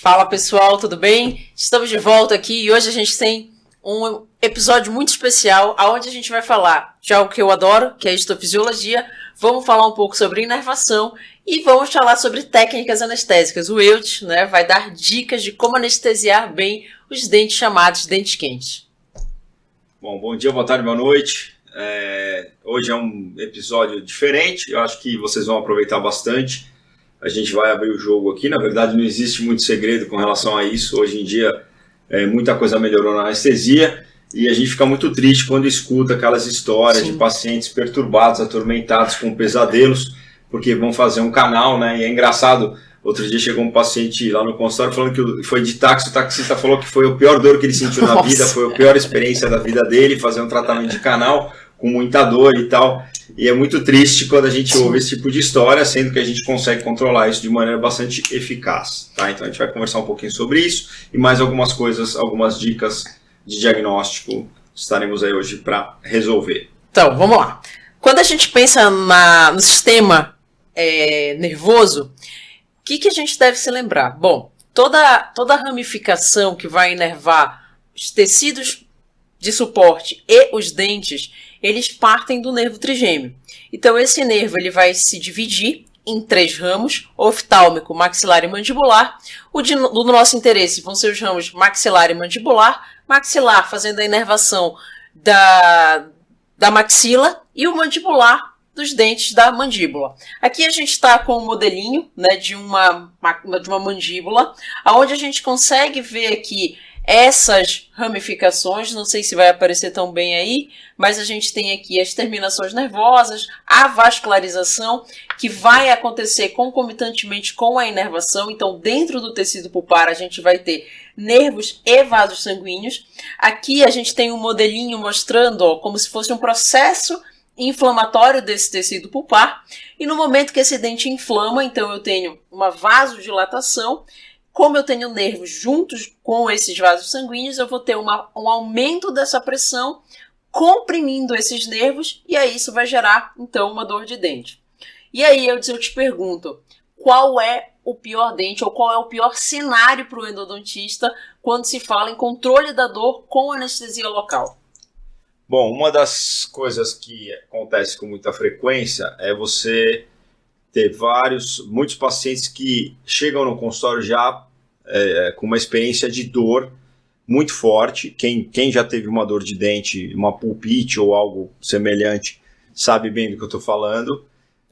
Fala pessoal, tudo bem? Estamos de volta aqui e hoje a gente tem um episódio muito especial onde a gente vai falar de algo que eu adoro, que é a histofisiologia. Vamos falar um pouco sobre inervação e vamos falar sobre técnicas anestésicas. O Eudes, vai dar dicas de como anestesiar bem os dentes chamados dentes quentes. Bom dia, boa tarde, boa noite. Hoje é um episódio diferente, eu acho que vocês vão aproveitar bastante. A gente vai abrir o jogo aqui, na verdade não existe muito segredo com relação a isso. Hoje em dia muita coisa melhorou na anestesia e a gente fica muito triste quando escuta aquelas histórias de pacientes perturbados, atormentados com pesadelos, porque vão fazer um canal, né? E é engraçado, outro dia chegou um paciente lá no consultório falando que foi de táxi, o taxista falou que foi a pior dor que ele sentiu na vida, foi a pior experiência da vida dele, fazer um tratamento de canal com muita dor e tal. E é muito triste quando a gente ouve esse tipo de história, sendo que a gente consegue controlar isso de maneira bastante eficaz, tá? Então a gente vai conversar um pouquinho sobre isso e mais algumas coisas, algumas dicas de diagnóstico estaremos aí hoje para resolver. Então, vamos lá. Quando a gente pensa no sistema nervoso, o que a gente deve se lembrar? Bom, toda ramificação que vai inervar os tecidos de suporte e os dentes, eles partem do nervo trigêmeo. Então esse nervo ele vai se dividir em 3 ramos, oftálmico, maxilar e mandibular. Do nosso interesse vão ser os ramos maxilar e mandibular. Maxilar fazendo a inervação da maxila e o mandibular dos dentes da mandíbula. Aqui a gente está com um modelinho, de uma mandíbula, onde a gente consegue ver aqui essas ramificações, não sei se vai aparecer tão bem aí, mas a gente tem aqui as terminações nervosas, a vascularização, que vai acontecer concomitantemente com a inervação. Então, dentro do tecido pulpar, a gente vai ter nervos e vasos sanguíneos. Aqui a gente tem um modelinho mostrando como se fosse um processo inflamatório desse tecido pulpar. E no momento que esse dente inflama, então eu tenho uma vasodilatação. Como eu tenho nervos juntos com esses vasos sanguíneos, eu vou ter um aumento dessa pressão, comprimindo esses nervos, e aí isso vai gerar, então, uma dor de dente. E aí eu te pergunto, qual é o pior dente, ou qual é o pior cenário para o endodontista quando se fala em controle da dor com anestesia local? Bom, uma das coisas que acontece com muita frequência é você ter muitos pacientes que chegam no consultório já com uma experiência de dor muito forte. Quem já teve uma dor de dente, uma pulpite ou algo semelhante, sabe bem do que eu estou falando.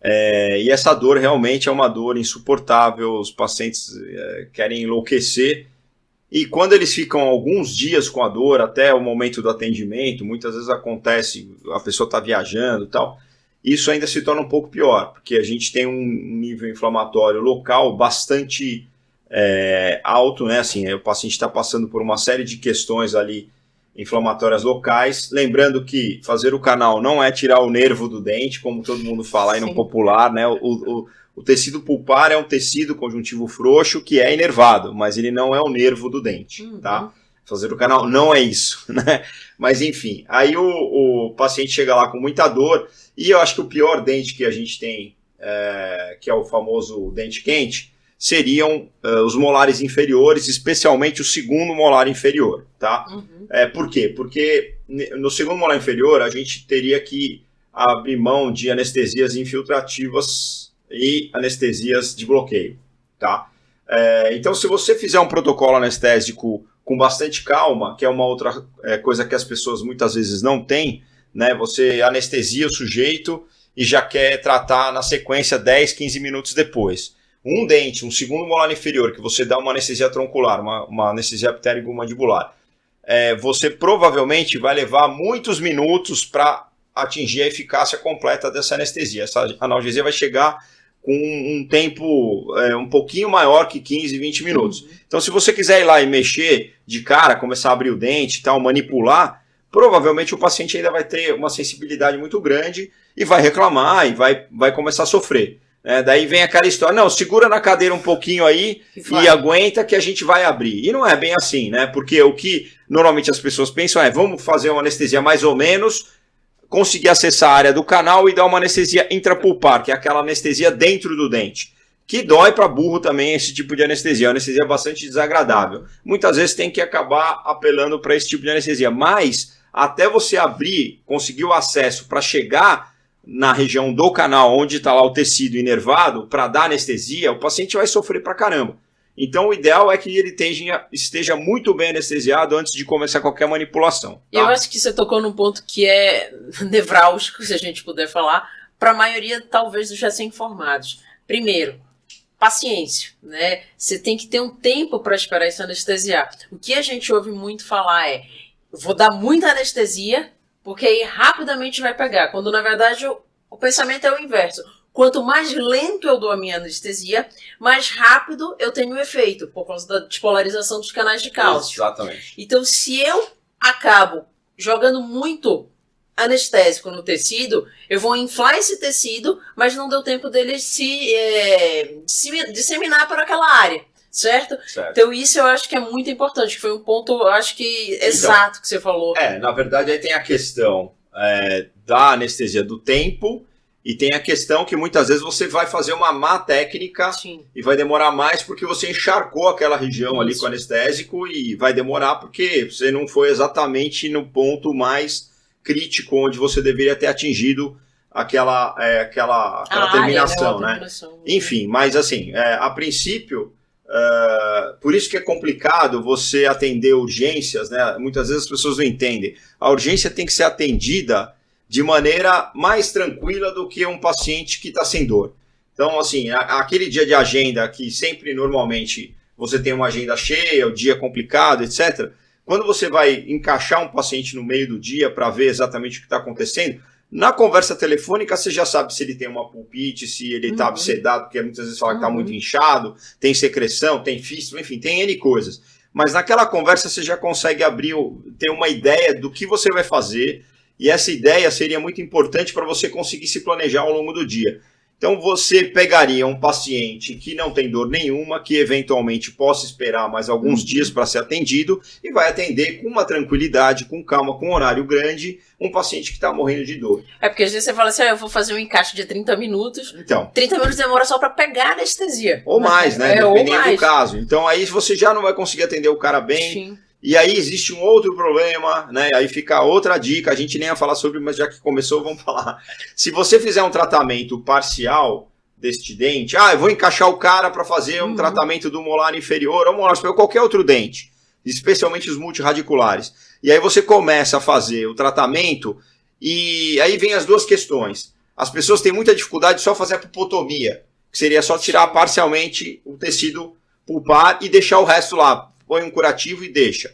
E essa dor realmente é uma dor insuportável, os pacientes querem enlouquecer. E quando eles ficam alguns dias com a dor, até o momento do atendimento, muitas vezes acontece, a pessoa está viajando e tal, isso ainda se torna um pouco pior, porque a gente tem um nível inflamatório local bastante alto, né? Assim, o paciente está passando por uma série de questões ali inflamatórias locais. Lembrando que fazer o canal não é tirar o nervo do dente, como todo mundo fala aí no popular, né? O tecido pulpar é um tecido conjuntivo frouxo que é inervado, mas ele não é o nervo do dente, tá? Fazer o canal não é isso, né? Mas enfim, aí o paciente chega lá com muita dor. E eu acho que o pior dente que a gente tem, que é o famoso dente quente, seriam os molares inferiores, especialmente o segundo molar inferior, tá? Por quê? Porque no segundo molar inferior a gente teria que abrir mão de anestesias infiltrativas e anestesias de bloqueio, tá? Então, se você fizer um protocolo anestésico com bastante calma, que é uma outra coisa que as pessoas muitas vezes não têm, né? Você anestesia o sujeito e já quer tratar na sequência 10, 15 minutos depois. Um dente, um segundo molar inferior, que você dá uma anestesia troncular, uma anestesia ptérigo-mandibular, você provavelmente vai levar muitos minutos para atingir a eficácia completa dessa anestesia. Essa analgesia vai chegar com um tempo um pouquinho maior que 15, 20 minutos. Então, se você quiser ir lá e mexer de cara, começar a abrir o dente e tal, manipular, provavelmente o paciente ainda vai ter uma sensibilidade muito grande e vai reclamar e vai começar a sofrer. Daí vem aquela história, não, segura na cadeira um pouquinho aí e aguenta que a gente vai abrir. E não é bem assim, né? Porque o que normalmente as pessoas pensam vamos fazer uma anestesia mais ou menos, conseguir acessar a área do canal e dar uma anestesia intrapulpar, que é aquela anestesia dentro do dente. que dói para burro também esse tipo de anestesia. A anestesia é bastante desagradável. Muitas vezes tem que acabar apelando para esse tipo de anestesia, mas até você abrir, conseguir o acesso para chegar na região do canal onde está lá o tecido inervado para dar anestesia, o paciente vai sofrer para caramba. Então o ideal é que ele esteja muito bem anestesiado antes de começar qualquer manipulação. Tá? Eu acho que você tocou num ponto que é nevrálgico, se a gente puder falar, para a maioria talvez dos recém-formados. Primeiro, paciência, né? Você tem que ter um tempo para esperar isso anestesiar. O que a gente ouve muito falar é, vou dar muita anestesia, porque aí rapidamente vai pegar, quando na verdade o pensamento é o inverso. Quanto mais lento eu dou a minha anestesia, mais rápido eu tenho o efeito, por causa da despolarização dos canais de cálcio. Exatamente. Então, se eu acabo jogando muito anestésico no tecido, eu vou inflar esse tecido, mas não deu tempo dele se disseminar por aquela área, certo? Então isso eu acho que é muito importante, foi um ponto, eu acho que exato que você falou. Na verdade aí tem a questão da anestesia do tempo, e tem a questão que muitas vezes você vai fazer uma má técnica. Sim. E vai demorar mais porque você encharcou aquela região ali com anestésico, e vai demorar porque você não foi exatamente no ponto mais crítico onde você deveria ter atingido aquela terminação, né? Enfim, mas assim, a princípio, por isso que é complicado você atender urgências, né? Muitas vezes as pessoas não entendem. A urgência tem que ser atendida de maneira mais tranquila do que um paciente que está sem dor. Então, assim, aquele dia de agenda que sempre, normalmente, você tem uma agenda cheia, o dia complicado, etc. Quando você vai encaixar um paciente no meio do dia para ver exatamente o que está acontecendo, na conversa telefônica você já sabe se ele tem uma pulpite, se ele está absedado, porque muitas vezes fala que está muito inchado, tem secreção, tem fístula, enfim, tem N coisas. Mas naquela conversa você já consegue ter uma ideia do que você vai fazer, e essa ideia seria muito importante para você conseguir se planejar ao longo do dia. Então você pegaria um paciente que não tem dor nenhuma, que eventualmente possa esperar mais alguns dias para ser atendido, e vai atender com uma tranquilidade, com calma, com um horário grande, um paciente que está morrendo de dor. Porque às vezes você fala assim, eu vou fazer um encaixe de 30 minutos, então, 30 minutos demora só para pegar a anestesia. Ou mais, né? Dependendo do caso. Então aí você já não vai conseguir atender o cara bem. Sim. E aí existe um outro problema, né? Aí fica outra dica, a gente nem ia falar sobre, mas já que começou, vamos falar. Se você fizer um tratamento parcial deste dente, eu vou encaixar o cara para fazer um tratamento do molar inferior ou molar superior, qualquer outro dente, especialmente os multirradiculares. E aí você começa a fazer o tratamento, e aí vem as duas questões. As pessoas têm muita dificuldade de só fazer a pulpotomia, que seria só tirar parcialmente o tecido pulpar e deixar o resto lá. Põe um curativo e deixa.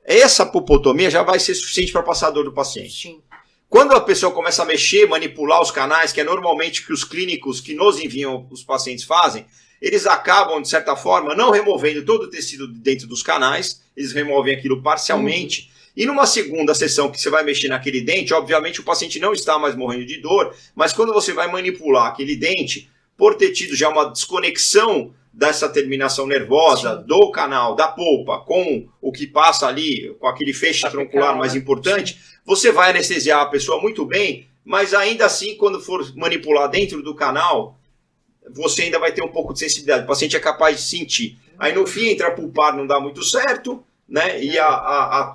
Essa pulpotomia já vai ser suficiente para passar a dor do paciente. Sim. Quando a pessoa começa a mexer, manipular os canais, que é normalmente o que os clínicos que nos enviam os pacientes fazem, eles acabam, de certa forma, não removendo todo o tecido dentro dos canais, eles removem aquilo parcialmente, e numa segunda sessão que você vai mexer naquele dente, obviamente o paciente não está mais morrendo de dor, mas quando você vai manipular aquele dente, por ter tido já uma desconexão dessa terminação nervosa do canal, da polpa, com o que passa ali, com aquele feixe troncular mais importante, você vai anestesiar a pessoa muito bem, mas ainda assim, quando for manipular dentro do canal, você ainda vai ter um pouco de sensibilidade, o paciente é capaz de sentir. Aí no fim, entre a pulpar não dá muito certo, né? E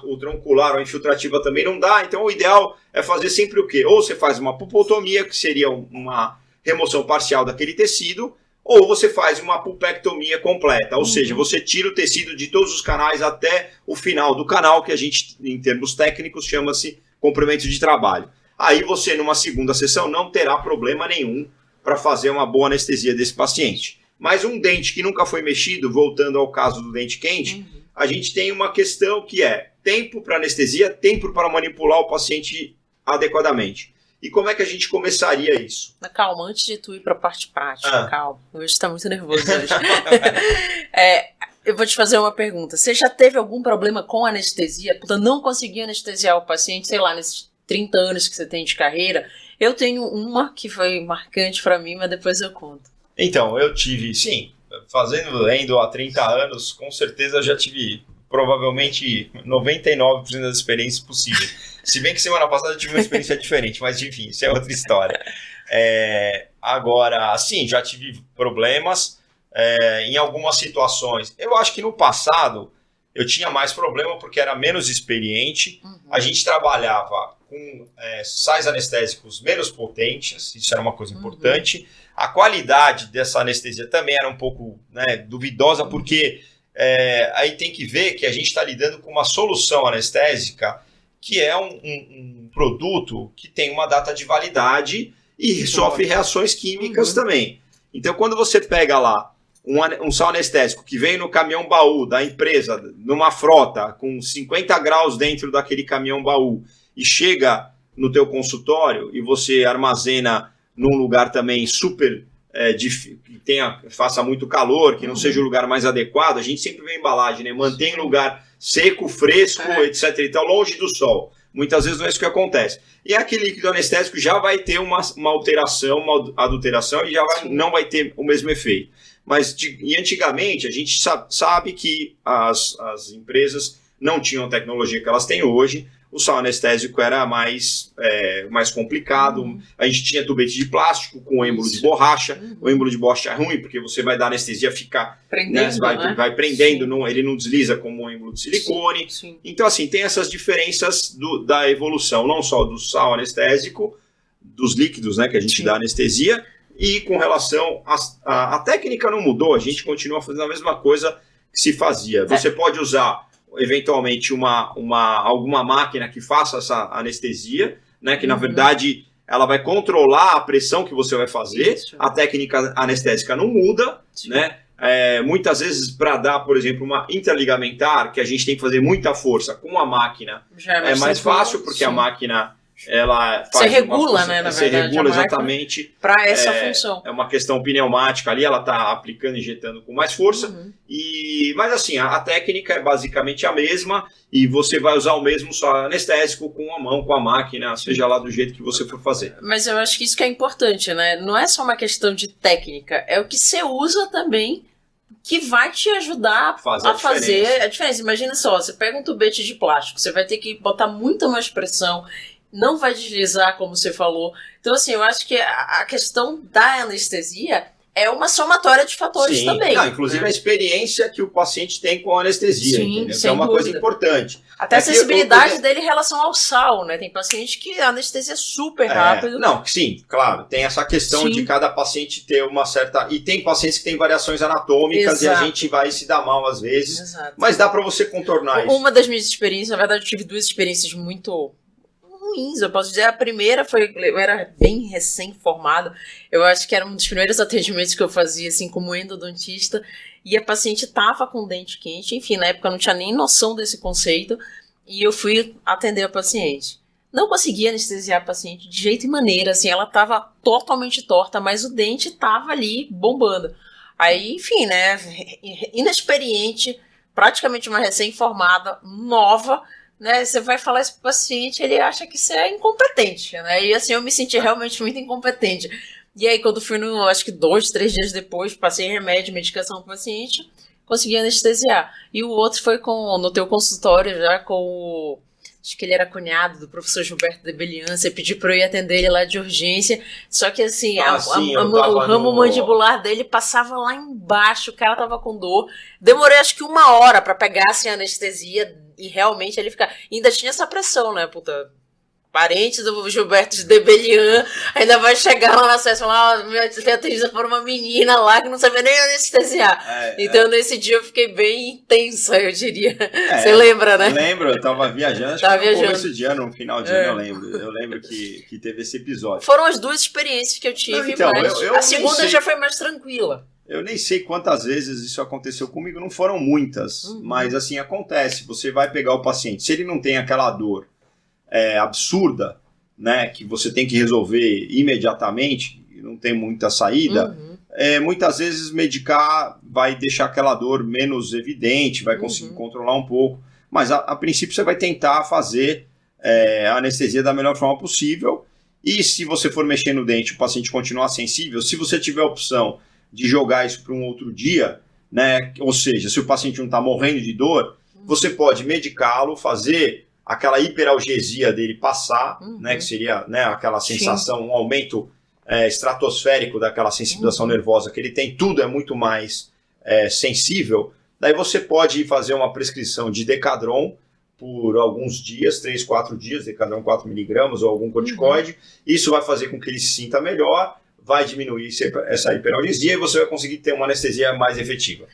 o troncular ou a infiltrativa também não dá, então o ideal é fazer sempre o quê? Ou você faz uma pulpotomia, que seria uma remoção parcial daquele tecido, ou você faz uma pulpectomia completa, ou seja, você tira o tecido de todos os canais até o final do canal, que a gente, em termos técnicos, chama-se comprimento de trabalho. Aí você, numa segunda sessão, não terá problema nenhum para fazer uma boa anestesia desse paciente. Mas um dente que nunca foi mexido, voltando ao caso do dente quente, a gente tem uma questão que é tempo para anestesia, tempo para manipular o paciente adequadamente. E como é que a gente começaria isso? Calma, antes de tu ir para a parte prática, calma. Hoje está muito nervoso hoje. Eu vou te fazer uma pergunta. Você já teve algum problema com anestesia? Não conseguir anestesiar o paciente, sei lá, nesses 30 anos que você tem de carreira? Eu tenho uma que foi marcante para mim, mas depois eu conto. Então, eu tive, sim, indo há 30 anos, com certeza eu já tive provavelmente 99% das experiências possíveis. Se bem que semana passada eu tive uma experiência diferente, mas enfim, isso é outra história. Agora, sim, já tive problemas em algumas situações. Eu acho que no passado eu tinha mais problema porque era menos experiente. A gente trabalhava com sais anestésicos menos potentes, isso era uma coisa importante. A qualidade dessa anestesia também era um pouco, né, duvidosa, porque aí tem que ver que a gente está lidando com uma solução anestésica que é um produto que tem uma data de validade e sofre reações químicas também. Então, quando você pega lá um sal anestésico que vem no caminhão baú da empresa, numa frota, com 50 graus dentro daquele caminhão baú, e chega no teu consultório e você armazena num lugar também super que faça muito calor, que não seja o lugar mais adequado, a gente sempre vê a embalagem, né? Mantém o lugar seco, fresco, etc. e tal, longe do sol. Muitas vezes não é isso que acontece. E aquele líquido anestésico já vai ter uma alteração, uma adulteração, e não vai ter o mesmo efeito. Mas antigamente a gente sabe que as empresas não tinham a tecnologia que elas têm hoje. O sal anestésico era mais complicado. A gente tinha tubete de plástico com êmbolo de borracha. O êmbolo de borracha é ruim porque você vai dar anestesia, ficar prendendo, vai prendendo, ele não desliza como um êmbolo de silicone. Sim. Então, assim, tem essas diferenças da evolução, não só do sal anestésico, dos líquidos, né, que a gente dá anestesia, e com relação à técnica não mudou, a gente continua fazendo a mesma coisa que se fazia. Você pode usar eventualmente alguma máquina que faça essa anestesia, né, que na verdade ela vai controlar a pressão que você vai fazer. Isso. A técnica anestésica não muda, né? Muitas vezes para dar, por exemplo, uma interligamentar, que a gente tem que fazer muita força com a máquina, é mais fácil, porque a máquina ela faz você regula, né, na verdade, você regula exatamente para essa função. É uma questão pneumática ali, ela está aplicando, injetando com mais força. Mas assim, a técnica é basicamente a mesma e você vai usar o mesmo só anestésico com a mão, com a máquina, seja lá do jeito que você for fazer. Mas eu acho que isso que é importante, né? Não é só uma questão de técnica, é o que você usa também que vai te ajudar a fazer a diferença. Imagina só, você pega um tubete de plástico, você vai ter que botar muita mais pressão, não vai deslizar, como você falou. Então, assim, eu acho que a questão da anestesia é uma somatória de fatores também. Não, inclusive a experiência que o paciente tem com a anestesia, entendeu? Então, é uma coisa importante. Até a sensibilidade dele em relação ao sal, né? Tem paciente que a anestesia é super rápido. Não, sim, claro. Tem essa questão de cada paciente ter uma certa... E tem pacientes que têm variações anatômicas. Exato. E a gente vai se dar mal às vezes. Exato. Mas dá para você contornar isso. Uma das minhas experiências, na verdade, eu tive duas experiências muito ruins, eu posso dizer. A primeira foi, eu era bem recém-formada, eu acho que era um dos primeiros atendimentos que eu fazia, assim, como endodontista, e a paciente tava com dente quente, enfim, na época eu não tinha nem noção desse conceito, e eu fui atender a paciente. Não conseguia anestesiar a paciente de jeito e maneira, assim, ela tava totalmente torta, mas o dente tava ali bombando. Aí, enfim, né, inexperiente, praticamente uma recém-formada, nova, né, você vai falar isso pro paciente, ele acha que você é incompetente, né, e assim, eu me senti realmente muito incompetente. E aí, quando fui acho que 2, 3 dias depois, passei remédio, medicação pro paciente, consegui anestesiar. E o outro foi no teu consultório, já com acho que ele era cunhado do professor Gilberto de Belian, você pediu para eu ir atender ele lá de urgência, só que assim, o ramo mandibular dele passava lá embaixo, o cara tava com dor, demorei acho que 1 hora para pegar assim, a anestesia e realmente ele ficar, ainda tinha essa pressão, né, puta, parentes do Gilberto de Belian, ainda vai chegar lá na sessão, lá, minha atendida por uma menina lá que não sabia nem anestesiar. Então, nesse dia eu fiquei bem intensa, eu diria. Você lembra, né? Lembro, eu tava viajando, acho que no começo de ano, no final de ano, eu lembro que teve esse episódio. Foram as 2 experiências que eu tive, não, então, mas a segunda já foi mais tranquila. Eu nem sei quantas vezes isso aconteceu comigo, não foram muitas, mas assim, acontece, você vai pegar o paciente, se ele não tem aquela dor absurda, né, que você tem que resolver imediatamente, não tem muita saída, muitas vezes medicar vai deixar aquela dor menos evidente, vai conseguir controlar um pouco, mas a princípio você vai tentar fazer a anestesia da melhor forma possível, e se você for mexer no dente o paciente continuar sensível, se você tiver a opção de jogar isso para um outro dia, né, ou seja, se o paciente não está morrendo de dor, você pode medicá-lo, fazer aquela hiperalgesia dele passar, né, que seria, né, aquela sensação, um aumento estratosférico daquela sensibilização nervosa que ele tem, tudo é muito mais sensível, daí você pode fazer uma prescrição de Decadron por alguns dias, 3, 4 dias, Decadron 4 miligramas ou algum corticoide. Isso vai fazer com que ele se sinta melhor, vai diminuir essa hiperalgesia e você vai conseguir ter uma anestesia mais efetiva.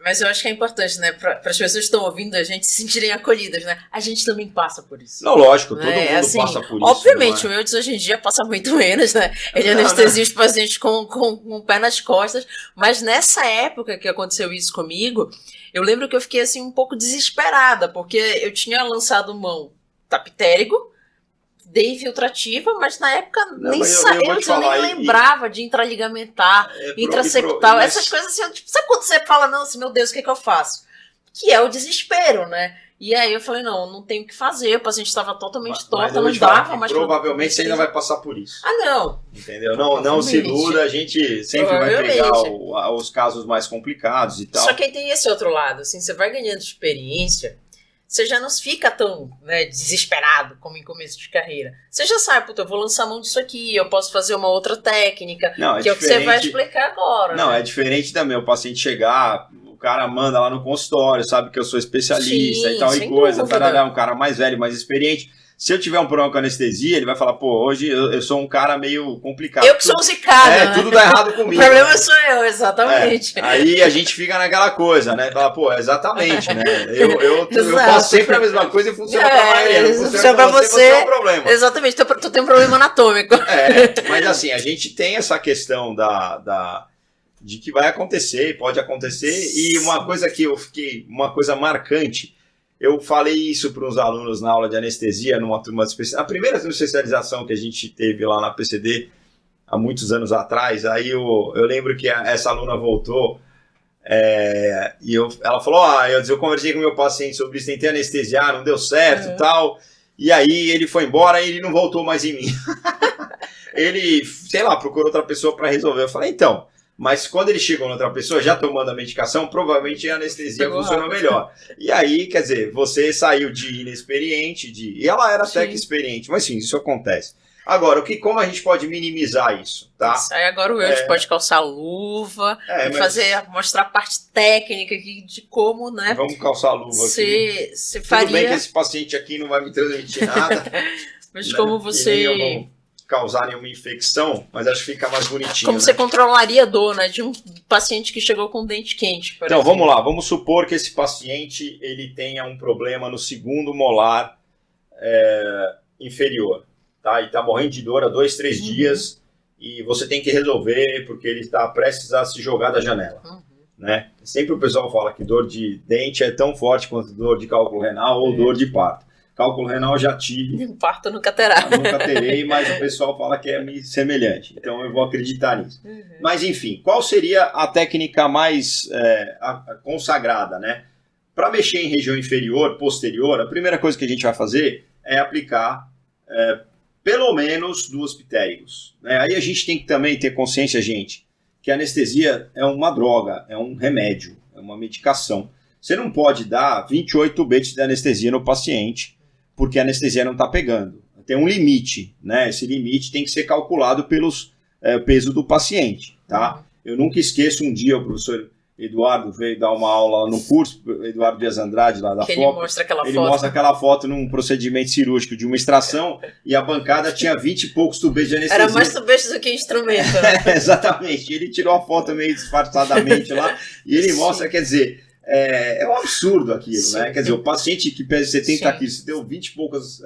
Mas eu acho que é importante, né, para as pessoas que estão ouvindo a gente se sentirem acolhidas, né? A gente também passa por isso. Não, lógico, todo mundo assim, passa por isso. Obviamente, o Eudes hoje em dia passa muito menos, né? Ele anestesia os pacientes com o pé nas costas, mas nessa época que aconteceu isso comigo, eu lembro que eu fiquei assim um pouco desesperada, porque eu tinha lançado mão tapitérico, dei infiltrativa, mas na época eu nem lembrava de intraligamentar, intraseptal, essas coisas assim, tipo, sabe quando você fala, não, assim, meu Deus, o que é que eu faço? Que é o desespero, né? E aí eu falei, não tenho o que fazer, o paciente estava totalmente torto, não dava mais. Provavelmente você ainda vai passar por isso. Ah, não. Entendeu? Não se iluda, a gente sempre vai pegar os casos mais complicados e tal. Só que aí tem esse outro lado, assim, você vai ganhando experiência, você já não fica tão, né, desesperado como em começo de carreira. Você já sabe, puta, eu vou lançar mão disso aqui, eu posso fazer uma outra técnica, que é o que você vai explicar agora. Não, né? É diferente também o paciente chegar, o cara manda lá no consultório, sabe que eu sou especialista e tal, e coisa, tarará, um cara mais velho, mais experiente. Se eu tiver um problema com anestesia, ele vai falar, pô, hoje eu sou um cara meio complicado. Eu que sou zicado, né? Tudo dá errado comigo. O problema sou eu, exatamente. Aí a gente fica naquela coisa, né? Fala, pô, exatamente, né? Eu faço sempre a mesma coisa e funciona pra maioria. Não funciona pra você é um problema. Exatamente, tu tem um problema anatômico. Mas assim, a gente tem essa questão de que vai acontecer, pode acontecer, e uma coisa que uma coisa marcante, eu falei isso para uns alunos na aula de anestesia, numa turma de especialização. A primeira especialização que a gente teve lá na PCD, há muitos anos atrás, aí eu lembro que essa aluna voltou, e ela falou, eu conversei com o meu paciente sobre isso, tentei anestesiar, não deu certo e tal, e aí ele foi embora e ele não voltou mais em mim. Ele, sei lá, procurou outra pessoa para resolver. Eu falei, então... Mas quando ele chegou na outra pessoa, já tomando a medicação, provavelmente a anestesia funcionou melhor. E aí, quer dizer, você saiu de inexperiente, e ela era até que experiente, mas sim, isso acontece. Agora, como a gente pode minimizar isso, tá? Isso aí agora o Eudes pode calçar luva, mostrar a parte técnica aqui de como, né? Vamos calçar a luva aqui. Você faria... Tudo bem que esse paciente aqui não vai me transmitir nada. Mas né? Como você... causar nenhuma infecção, mas acho que fica mais bonitinho. Como você controlaria a dor, né, de um paciente que chegou com dente quente, por exemplo. Vamos lá, vamos supor que esse paciente ele tenha um problema no segundo molar inferior, tá? E está morrendo de dor há 2, 3 dias e você tem que resolver porque ele está prestes a se jogar da janela, né? Sempre o pessoal fala que dor de dente é tão forte quanto dor de cálculo renal ou dor de parto. Cálculo renal já tive. Parto nunca terá. Nunca terei, mas o pessoal fala que é semelhante. Então eu vou acreditar nisso. Mas enfim, qual seria a técnica mais consagrada, né? Para mexer em região inferior, posterior, a primeira coisa que a gente vai fazer é aplicar pelo menos 2 pitéricos. Né? Aí a gente tem que também ter consciência, gente, que a anestesia é uma droga, é um remédio, é uma medicação. Você não pode dar 28 tubetes de anestesia no paciente, porque a anestesia não está pegando. Tem um limite, né? Esse limite tem que ser calculado pelos peso do paciente, tá? Eu nunca esqueço um dia o professor Eduardo veio dar uma aula lá no curso, Eduardo Dias Andrade, lá da FOP. Ele mostra aquela foto num procedimento cirúrgico de uma extração e a bancada tinha 20 e poucos tubetes de anestesia. Era mais tubetes do que instrumento, né? Exatamente. Ele tirou a foto meio disfarçadamente lá e ele mostra, quer dizer... É um absurdo aquilo, né? Quer dizer, o paciente que pesa 70 quilos, se deu 20 e poucas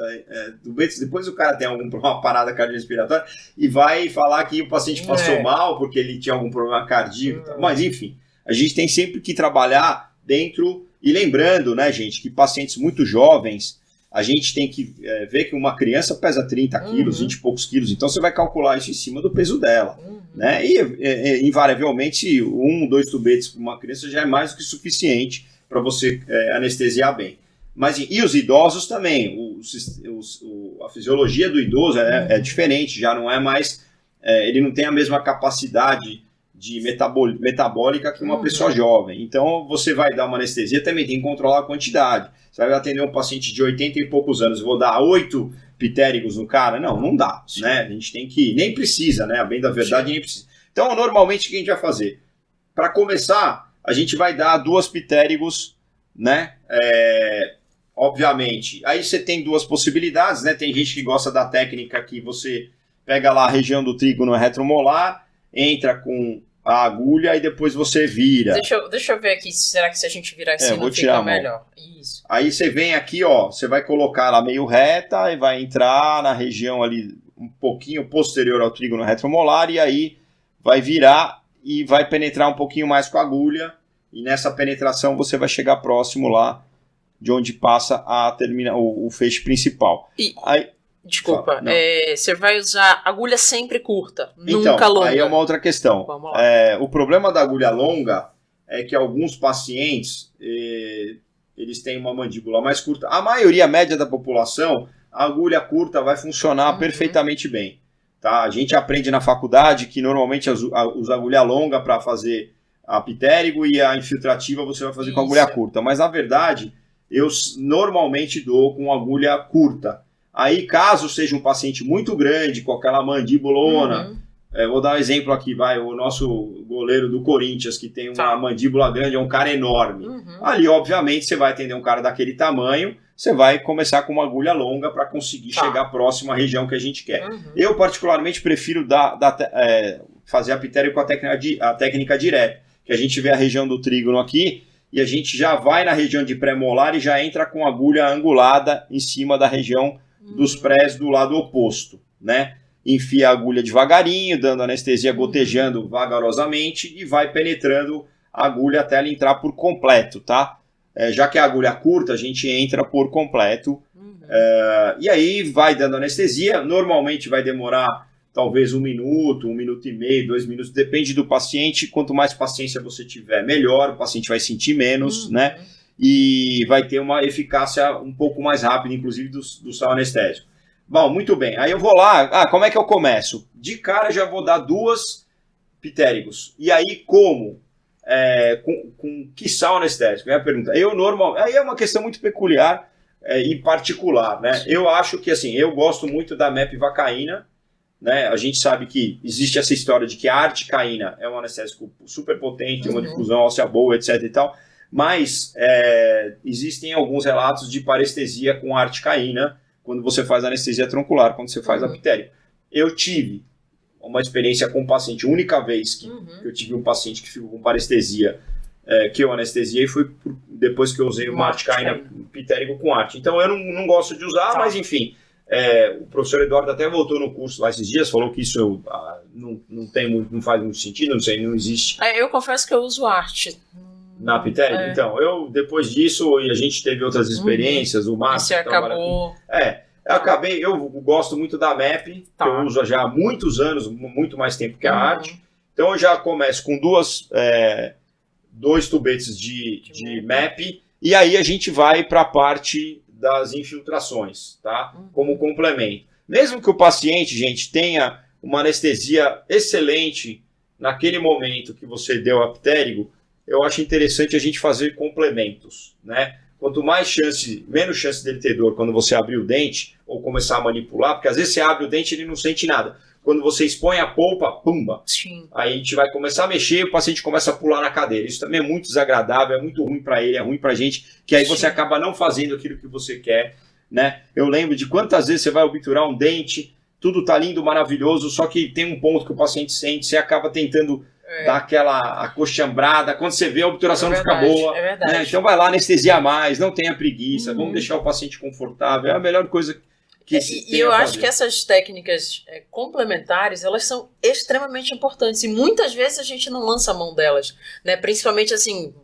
tubetes, depois o cara tem uma parada cardiorrespiratória e vai falar que o paciente passou mal porque ele tinha algum problema cardíaco. Mas, enfim, a gente tem sempre que trabalhar dentro... E lembrando, né, gente, que pacientes muito jovens, a gente tem que ver que uma criança pesa 30 quilos, 20 e poucos quilos, então você vai calcular isso em cima do peso dela. Né? E invariavelmente 1, 2 tubetes para uma criança já é mais do que suficiente para você anestesiar bem. Mas e os idosos também, a fisiologia do idoso é diferente, já não é mais, ele não tem a mesma capacidade de metabólica que uma pessoa jovem. Então você vai dar uma anestesia, também tem que controlar a quantidade. Você vai atender um paciente de 80 e poucos anos, vou dar 8 pitérigos no cara? Não dá, né? A gente tem que... Nem precisa, né? A bem da verdade, nem precisa. Então, normalmente, o que a gente vai fazer? Para começar, a gente vai dar 2 pitérigos, né? Obviamente. Aí você tem 2 possibilidades, né? Tem gente que gosta da técnica que você pega lá a região do trígono retromolar, entra com a agulha e depois você vira. Deixa eu ver aqui, será que se a gente virar assim não fica melhor? Isso. Aí você vem aqui, ó, você vai colocar ela meio reta e vai entrar na região ali um pouquinho posterior ao trígono retromolar e aí vai virar e vai penetrar um pouquinho mais com a agulha e nessa penetração você vai chegar próximo lá de onde passa o feixe principal. Aí, desculpa, você vai usar agulha sempre curta, então, nunca longa. Aí é uma outra questão. Vamos lá. O problema da agulha longa é que alguns pacientes eles têm uma mandíbula mais curta. A maioria média da população, a agulha curta vai funcionar perfeitamente bem. Tá? A gente aprende na faculdade que normalmente usa agulha longa para fazer a pitérigo e a infiltrativa você vai fazer com agulha curta. Mas na verdade, eu normalmente dou com agulha curta. Aí, caso seja um paciente muito grande, com aquela mandíbulona, vou dar um exemplo aqui, o nosso goleiro do Corinthians, que tem uma mandíbula grande, é um cara enorme. Ali, obviamente, você vai atender um cara daquele tamanho, você vai começar com uma agulha longa para conseguir chegar próximo à região que a gente quer. Eu, particularmente, prefiro fazer a pitérigo com a técnica direta, que a gente vê a região do trígono aqui, e a gente já vai na região de pré-molar e já entra com a agulha angulada em cima da região dos prés do lado oposto, né? Enfia a agulha devagarinho, dando anestesia, gotejando vagarosamente e vai penetrando a agulha até ela entrar por completo, tá? Já que a agulha é curta, a gente entra por completo e aí vai dando anestesia. Normalmente vai demorar talvez 1 minuto, 1 minuto e meio, 2 minutos, depende do paciente. Quanto mais paciência você tiver, melhor, o paciente vai sentir menos, né? E vai ter uma eficácia um pouco mais rápida, inclusive do sal anestésico. Bom, muito bem. Aí eu vou lá. Como é que eu começo? De cara já vou dar 2 pitérigos. E aí como? Com que sal anestésico? É a pergunta. Aí é uma questão muito peculiar e particular, né? Eu acho que assim, eu gosto muito da mepivacaína, né? A gente sabe que existe essa história de que a articaína é um anestésico super potente, uma difusão óssea boa, etc e tal. Mas existem alguns relatos de parestesia com articaína quando você faz anestesia troncular, quando você faz a pitérigo. Eu tive uma experiência com um paciente, a única vez que eu tive um paciente que ficou com parestesia, que eu anestesiei, foi depois que eu usei uma articaína pitérigo com arte. Então eu não gosto de usar, mas enfim, o professor Eduardo até voltou no curso lá esses dias, falou que isso não faz muito sentido, não existe. Eu confesso que eu uso arte. Na pitérigo? Então, depois disso, e a gente teve outras experiências, o Márcio... Você acabou... eu gosto muito da MEP, que eu uso já há muitos anos, muito mais tempo que a arte. Então eu já começo com 2 tubetes de MEP, e aí a gente vai para a parte das infiltrações, tá? Como complemento. Mesmo que o paciente, gente, tenha uma anestesia excelente naquele momento que você deu a pitérigo, eu acho interessante a gente fazer complementos, né? Quanto menos chance dele ter dor quando você abrir o dente ou começar a manipular, porque às vezes você abre o dente e ele não sente nada. Quando você expõe a polpa, pumba! Sim. Aí a gente vai começar a mexer e o paciente começa a pular na cadeira. Isso também é muito desagradável, é muito ruim para ele, é ruim pra gente, que aí você acaba não fazendo aquilo que você quer, né? Eu lembro de quantas vezes você vai obturar um dente, tudo tá lindo, maravilhoso, só que tem um ponto que o paciente sente, você acaba tentando dar aquela acostambrada, quando você vê a obturação não fica boa, né? Então vai lá, anestesia mais, não tenha preguiça, vamos deixar o paciente confortável, é a melhor coisa que se tem. E eu acho que essas técnicas complementares, elas são extremamente importantes e muitas vezes a gente não lança a mão delas, né? Principalmente assim,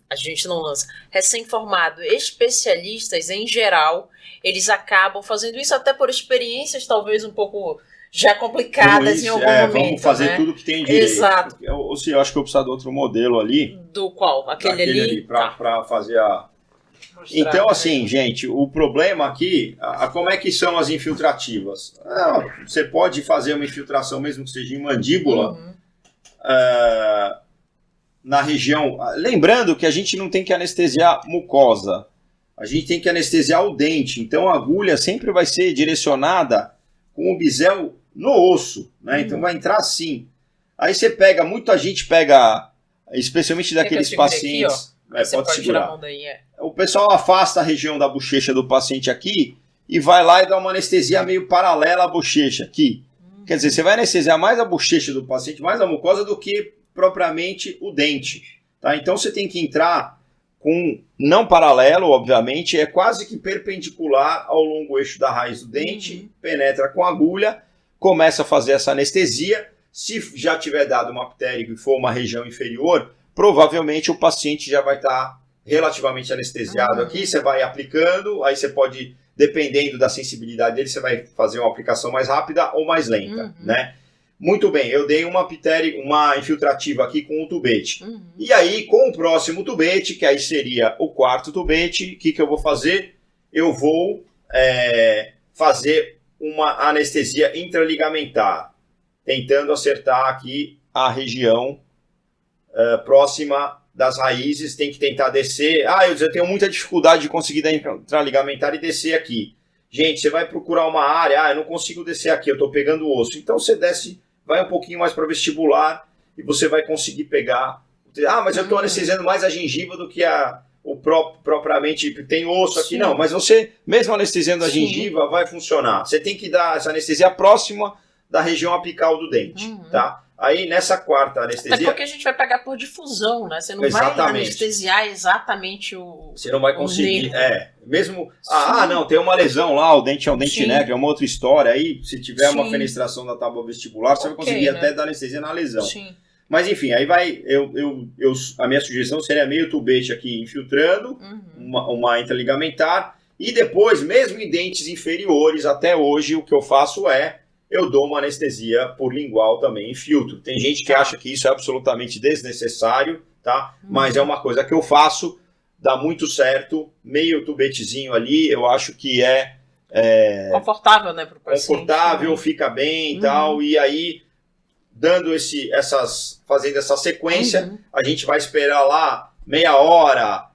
a gente não lança. Recém-formado, especialistas em geral, eles acabam fazendo isso até por experiências talvez um pouco já complicadas em algum momento. Vamos fazer tudo que tem direito. Exato. Eu acho que eu preciso de outro modelo ali. Do qual? Aquele ali? Para fazer a... Então, assim, gente, o problema aqui, como é que são as infiltrativas? Você pode fazer uma infiltração, mesmo que seja em mandíbula, na região... Lembrando que a gente não tem que anestesiar mucosa. a gente tem que anestesiar o dente. Então a agulha sempre vai ser direcionada com o bisel no osso, né? Então vai entrar assim. Aí você pega, muita gente pega, especialmente daqueles pacientes... Aqui, você pode tirar a mão daí, O pessoal afasta a região da bochecha do paciente aqui e vai lá e dá uma anestesia meio paralela à bochecha aqui. Quer dizer, você vai anestesiar mais a bochecha do paciente, mais a mucosa, do que propriamente o dente. Tá? Então você tem que entrar com, não paralelo, obviamente, é quase que perpendicular ao longo eixo da raiz do dente, penetra com a agulha, começa a fazer essa anestesia. Se já tiver dado uma ptérigo e for uma região inferior, provavelmente o paciente já vai estar relativamente anestesiado aqui, você vai aplicando, aí você pode, dependendo da sensibilidade dele, você vai fazer uma aplicação mais rápida ou mais lenta, né? Muito bem, eu dei uma infiltrativa aqui com o tubete. E aí, com o próximo tubete, que aí seria o quarto tubete, o que eu vou fazer? Eu vou fazer uma anestesia intraligamentar, tentando acertar aqui a região próxima das raízes. Tem que tentar descer. Eu tenho muita dificuldade de conseguir dar intraligamentar e descer aqui. Gente, você vai procurar uma área, eu não consigo descer aqui, eu estou pegando o osso. Então você desce, vai um pouquinho mais para vestibular e você vai conseguir pegar. Mas eu estou anestesiando mais a gengiva do que propriamente, tem osso aqui. Sim. Não, mas você, mesmo anestesiando a gengiva, vai funcionar. Você tem que dar essa anestesia próxima da região apical do dente, tá? Aí nessa quarta anestesia... Até porque a gente vai pegar por difusão, né? Você não vai anestesiar exatamente o... Você não vai conseguir, mesmo... não, tem uma lesão lá, o dente é um dente negro, é uma outra história. Aí, se tiver uma fenestração da tábua vestibular, você vai conseguir até dar anestesia na lesão. Sim. Mas enfim, aí vai... a minha sugestão seria meio tubete aqui infiltrando, uma interligamentar, e depois, mesmo em dentes inferiores, até hoje, o que eu faço eu dou uma anestesia por lingual também em filtro. Tem gente que acha que isso é absolutamente desnecessário, tá? Mas é uma coisa que eu faço, dá muito certo, meio tubetezinho ali, eu acho que confortável, né, pro paciente. Confortável, fica bem e tal, e aí, fazendo essa sequência, a gente vai esperar lá meia hora,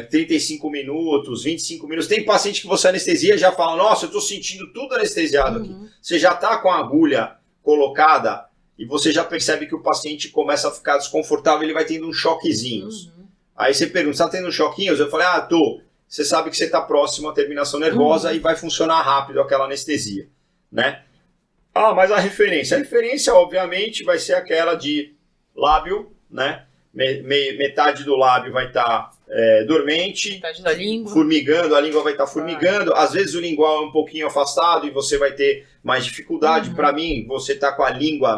35 minutos, 25 minutos. Tem paciente que você anestesia e já fala, nossa, eu estou sentindo tudo anestesiado aqui. Você já está com a agulha colocada e você já percebe que o paciente começa a ficar desconfortável, ele vai tendo uns choquezinhos. Aí você pergunta, você está tendo choquinhos? Eu falei, tô. Você sabe que você está próximo à terminação nervosa e vai funcionar rápido aquela anestesia, né? Mas a referência? A referência, obviamente, vai ser aquela de lábio, né? Metade do lábio vai estar dormente, metade da língua. Formigando, a língua vai estar formigando. Às vezes o lingual é um pouquinho afastado e você vai ter mais dificuldade. Para mim, você está com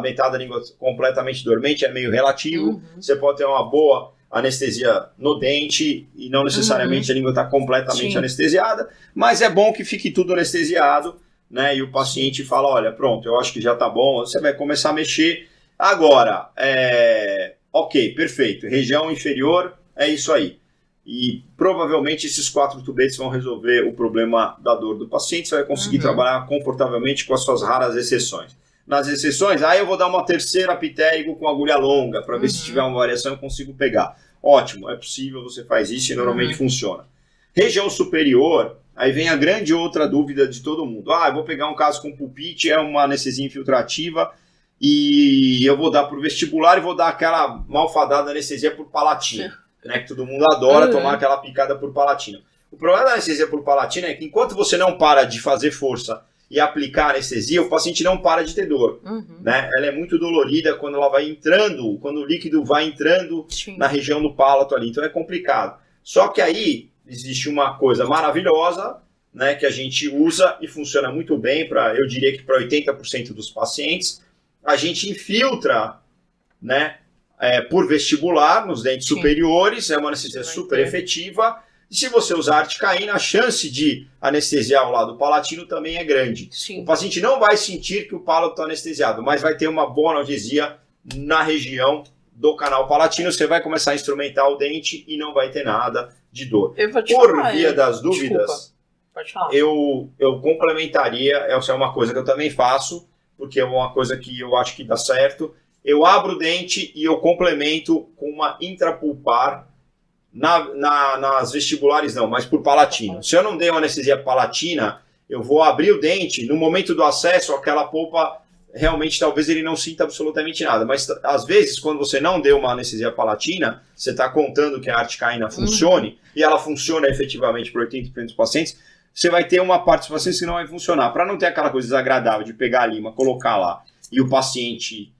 metade da língua completamente dormente, é meio relativo. Você pode ter uma boa anestesia no dente e não necessariamente a língua está completamente anestesiada, mas é bom que fique tudo anestesiado, né? E o paciente fala, olha, pronto, eu acho que já está bom. Você vai começar a mexer. Agora, ok, perfeito. Região inferior, é isso aí. E provavelmente esses 4 tubetes vão resolver o problema da dor do paciente. Você vai conseguir trabalhar confortavelmente com as suas raras exceções. Nas exceções, aí eu vou dar uma terceira ptérigo com agulha longa, para ver se tiver uma variação eu consigo pegar. Ótimo, é possível, você faz isso e normalmente funciona. Região superior, aí vem a grande outra dúvida de todo mundo. Eu vou pegar um caso com pulpite, é uma anestesia infiltrativa, e eu vou dar para o vestibular e vou dar aquela malfadada anestesia por palatina, né, que todo mundo adora tomar aquela picada por palatina. O problema da anestesia por palatina é que enquanto você não para de fazer força e aplicar anestesia, o paciente não para de ter dor. Né? Ela é muito dolorida quando ela vai entrando, quando o líquido vai entrando na região do palato ali, então é complicado. Só que aí existe uma coisa maravilhosa, né, que a gente usa e funciona muito bem, eu diria que para 80% dos pacientes. A gente infiltra, né, por vestibular nos dentes superiores, é uma anestesia super efetiva. E se você usar articaína, a chance de anestesiar o lado palatino também é grande. O paciente não vai sentir que o palato está anestesiado, mas vai ter uma boa analgesia na região do canal palatino. Você vai começar a instrumentar o dente e não vai ter nada de dor. Por via das dúvidas, eu complementaria, essa é uma coisa que eu também faço, porque é uma coisa que eu acho que dá certo. Eu abro o dente e eu complemento com uma intrapulpar Nas vestibulares não, mas por palatino. Se eu não dei uma anestesia palatina, eu vou abrir o dente, no momento do acesso, aquela polpa, realmente talvez ele não sinta absolutamente nada. Mas às vezes, quando você não deu uma anestesia palatina, você está contando que a articaína funcione, e ela funciona efetivamente para 80% dos pacientes, você vai ter uma parte dos pacientes que não vai funcionar. Para não ter aquela coisa desagradável de pegar a lima, colocar lá, e o paciente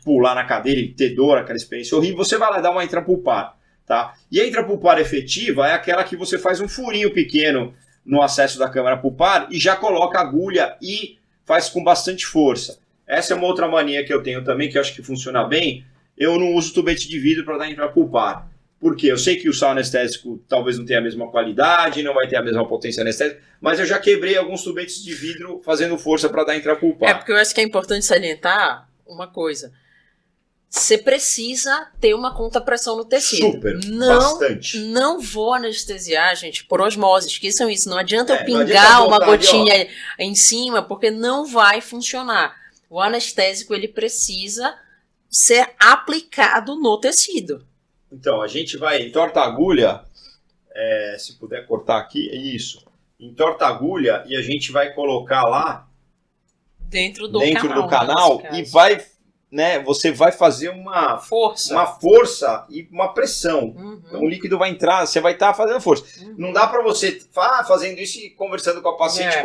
pular na cadeira e ter dor, aquela experiência horrível, você vai lá dar uma intrapulpar. Tá? E a intrapulpar efetiva é aquela que você faz um furinho pequeno no acesso da câmara pulpar e já coloca a agulha e faz com bastante força. Essa é uma outra mania que eu tenho também, que eu acho que funciona bem. Eu não uso tubete de vidro para dar intrapulpar. Por quê? Eu sei que o sal anestésico talvez não tenha a mesma qualidade, não vai ter a mesma potência anestésica, mas eu já quebrei alguns tubetes de vidro fazendo força para dar intrapulpar. É porque eu acho que é importante salientar uma coisa. Você precisa ter uma contrapressão no tecido. Super, bastante. Não vou anestesiar, gente, por osmose. Esqueçam isso. Não adianta eu pingar não adianta uma gotinha ali, em cima, porque não vai funcionar. O anestésico, ele precisa ser aplicado no tecido. Então, a gente vai, entorta a agulha, se puder cortar aqui, é isso. Entorta a agulha e a gente vai colocar lá dentro do canal e vai... Né, você vai fazer uma força e uma pressão. Então o líquido vai entrar, você vai estar fazendo força. Não dá para você fazendo isso e conversando com a paciente,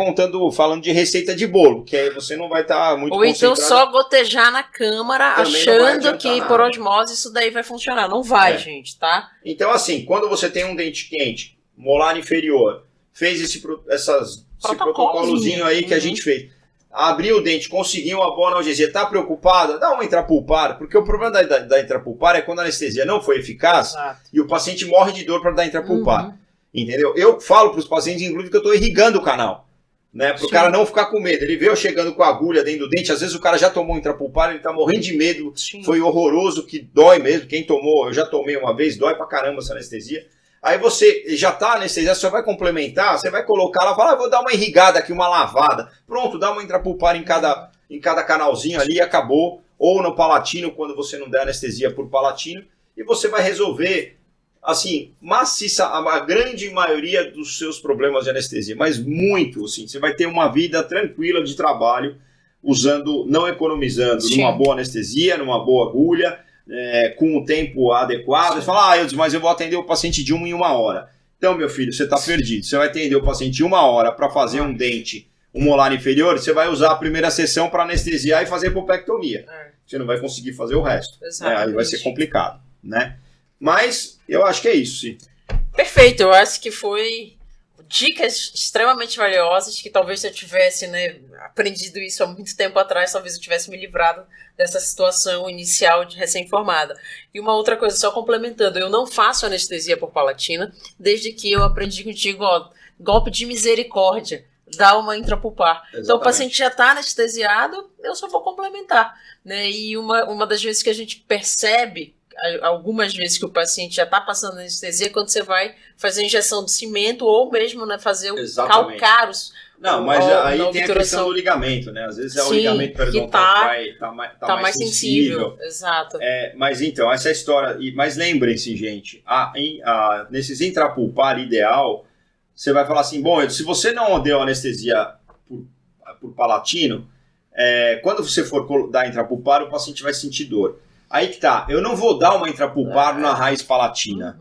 falando de receita de bolo, que aí você não vai estar muito concentrado. Ou então só gotejar na câmara, também achando que por osmose isso daí vai funcionar. Não vai, gente, tá? Então assim, quando você tem um dente quente, molar inferior, fez esse protocolozinho aí que a gente fez. Abriu o dente, conseguiu uma boa analgesia, tá preocupada? Dá uma intrapulpar, porque o problema da intrapulpar é quando a anestesia não foi eficaz e o paciente morre de dor para dar intrapulpar. Entendeu? Eu falo para os pacientes, inclusive, que eu estou irrigando o canal, né? Para o cara não ficar com medo. Ele veio chegando com a agulha dentro do dente, às vezes o cara já tomou intrapulpar, ele tá morrendo de medo, foi horroroso, que dói mesmo. Quem tomou, eu já tomei uma vez, dói pra caramba essa anestesia. Aí você já está anestesiado, você vai complementar, você vai colocar lá, fala, vou dar uma irrigada aqui, uma lavada. Pronto, dá uma intrapulpar em cada canalzinho ali e acabou. Ou no palatino, quando você não der anestesia por palatino. E você vai resolver, assim, maciça, a grande maioria dos seus problemas de anestesia. Mas muito, assim, você vai ter uma vida tranquila de trabalho, não economizando numa boa anestesia, numa boa agulha, com o tempo adequado. Você fala, mas eu vou atender o paciente de 1 em 1 hora. Então, meu filho, você está perdido. Você vai atender o paciente 1 hora para fazer um dente, um molar inferior, você vai usar a primeira sessão para anestesiar e fazer pulpectomia. Você não vai conseguir fazer o resto. Aí vai ser complicado, né? Mas eu acho que é isso, sim. Perfeito, eu acho que foi dicas extremamente valiosas, que talvez se eu tivesse, né, aprendido isso há muito tempo atrás, talvez eu tivesse me livrado dessa situação inicial de recém-formada. E uma outra coisa, só complementando, eu não faço anestesia por palatina, desde que eu aprendi contigo, golpe de misericórdia, dá uma intrapulpar. Exatamente. Então o paciente já está anestesiado, eu só vou complementar, né? E uma das vezes que a gente percebe, algumas vezes que o paciente já está passando anestesia, quando você vai fazer a injeção de cimento ou mesmo, né, fazer o calcar. Não, mas aí tem a questão do ligamento, né? Às vezes o ligamento periodontal tá mais sensível. Exato. Mas então, essa história... Mas lembrem-se, gente, nesses intrapulpar ideal, você vai falar assim, bom, se você não deu anestesia por palatino, quando você for dar intrapulpar, o paciente vai sentir dor. Aí que tá, eu não vou dar uma intrapulpar na raiz palatina.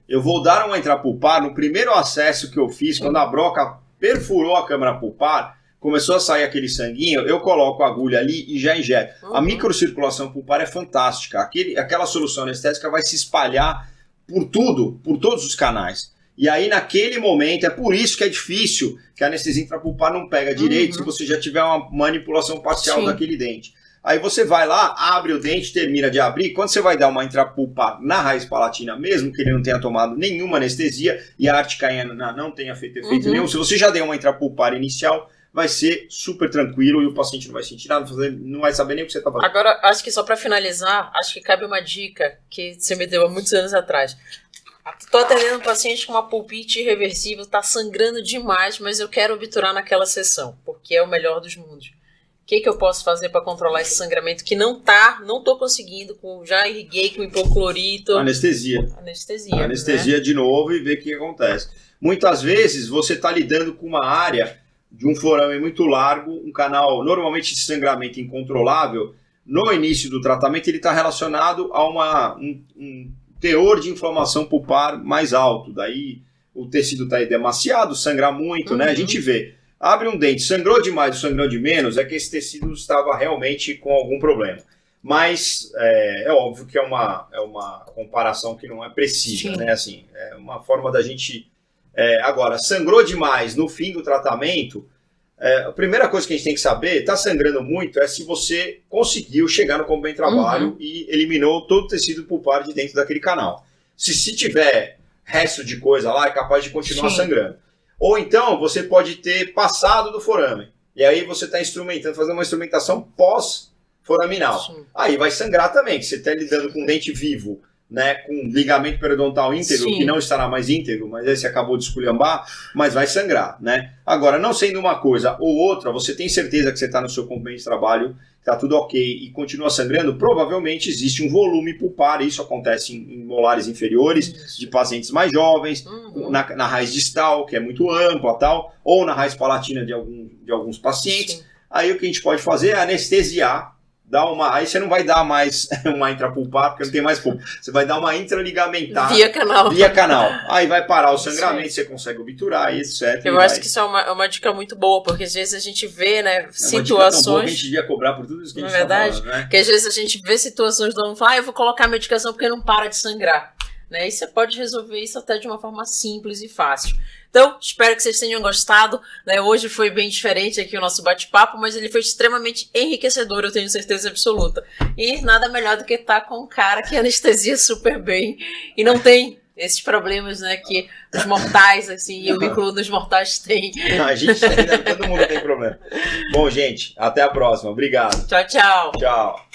Eu vou dar uma intrapulpar no primeiro acesso que eu fiz, quando a broca perfurou a câmara pulpar, começou a sair aquele sanguinho, eu coloco a agulha ali e já injeto. A microcirculação pulpar é fantástica. Aquela solução anestésica vai se espalhar por todos os canais. E aí, naquele momento, é por isso que é difícil que a anestesia intrapulpar não pega direito se você já tiver uma manipulação parcial daquele dente. Aí você vai lá, abre o dente, termina de abrir. Quando você vai dar uma intrapulpar na raiz palatina, mesmo que ele não tenha tomado nenhuma anestesia e a articaína não tenha feito efeito nenhum, se você já deu uma intrapulpar inicial, vai ser super tranquilo e o paciente não vai sentir nada, não vai saber nem o que você está fazendo. Agora, acho que só para finalizar, acho que cabe uma dica que você me deu há muitos anos atrás. Estou atendendo um paciente com uma pulpite irreversível, está sangrando demais, mas eu quero obturar naquela sessão, porque é o melhor dos mundos. O que eu posso fazer para controlar esse sangramento que não tô conseguindo, já irriguei com hipoclorito. Anestesia. Anestesia, né? De novo e ver o que acontece. Muitas vezes você está lidando com uma área de um forame muito largo, um canal normalmente de sangramento incontrolável. No início do tratamento ele está relacionado a um teor de inflamação pulpar mais alto. Daí o tecido está demasiado, sangra muito, né? A gente vê. Abre um dente, sangrou demais ou sangrou de menos, é que esse tecido estava realmente com algum problema. Mas é óbvio que é uma comparação que não é precisa, né? Assim, é uma forma da gente... agora, sangrou demais no fim do tratamento, a primeira coisa que a gente tem que saber, está sangrando muito, é se você conseguiu chegar no Como Bem Trabalho e eliminou todo o tecido pulpar de dentro daquele canal. Se tiver resto de coisa lá, é capaz de continuar sangrando. Ou então, você pode ter passado do forame. E aí você está instrumentando, fazendo uma instrumentação pós-foraminal. Aí vai sangrar também, que você está lidando com um dente vivo, né, com ligamento periodontal íntegro, que não estará mais íntegro, mas aí você acabou de esculhambar, mas vai sangrar, né? Agora, não sendo uma coisa ou outra, você tem certeza que você está no seu Como Bem de Trabalho, está tudo ok e continua sangrando, provavelmente existe um volume pulpar, isso acontece em molares inferiores, de pacientes mais jovens, na raiz distal, que é muito ampla, tal, ou na raiz palatina de alguns pacientes. Aí o que a gente pode fazer é anestesiar, aí você não vai dar mais uma intrapulpar, porque não tem mais pulpa. Você vai dar uma intraligamentar. Via canal. Aí vai parar o sangramento, você consegue obturar e etc. Eu acho que isso é uma dica muito boa, porque às vezes a gente vê, né, situações... Boa que a gente devia cobrar por tudo isso que a gente está falando, né? Que às vezes a gente vê situações do aluno fala, eu vou colocar a medicação porque não para de sangrar. Né? E você pode resolver isso até de uma forma simples e fácil. Então, espero que vocês tenham gostado. Né? Hoje foi bem diferente aqui o nosso bate-papo, mas ele foi extremamente enriquecedor, eu tenho certeza absoluta. E nada melhor do que estar com um cara que anestesia super bem e não tem esses problemas, né, que os mortais, assim, eu me incluo nos mortais, têm. A gente tem, todo mundo tem problema. Bom, gente, até a próxima. Obrigado. Tchau, tchau. Tchau.